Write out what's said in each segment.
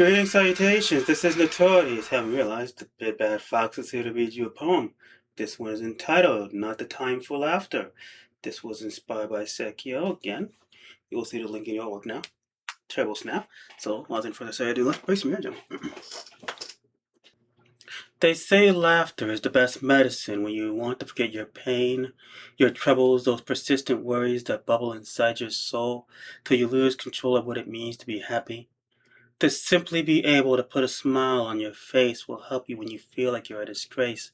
Greetings, salutations. This is Notorious. Haven't realized the Big Bad Fox is here to read you a poem. This one is entitled "Not the Time for Laughter." This was inspired by Sekio. Again, you will see the link in your work now. Terrible snap. So, without further ado, let's brace me, Jim. They say laughter is the best medicine when you want to forget your pain, your troubles, those persistent worries that bubble inside your soul till you lose control of what it means to be happy. To simply be able to put a smile on your face will help you when you feel like you're a disgrace,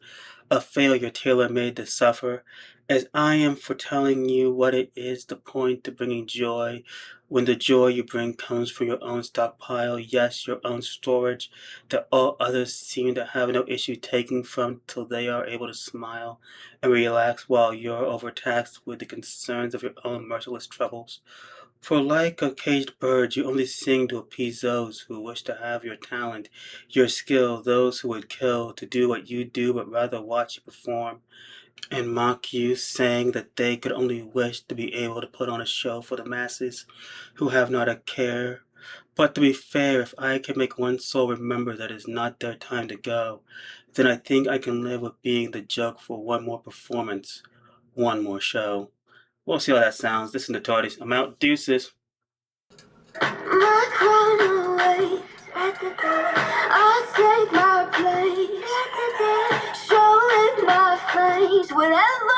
a failure tailor-made to suffer, as I am for telling you what it is the point to bringing joy, when the joy you bring comes from your own stockpile, yes, your own storage, that all others seem to have no issue taking from till they are able to smile and relax while you're overtaxed with the concerns of your own merciless troubles. For like a caged bird, you only sing to appease those who wish to have your talent, your skill, those who would kill to do what you do, but rather watch you perform and mock you, saying that they could only wish to be able to put on a show for the masses who have not a care. But to be fair, if I can make one soul remember that it's not their time to go, then I think I can live with being the joke for one more performance, one more show. We'll see how that sounds. This is the TARDIS. I'm out. Deuces. My crown away, I'll take my place, showing my face, whatever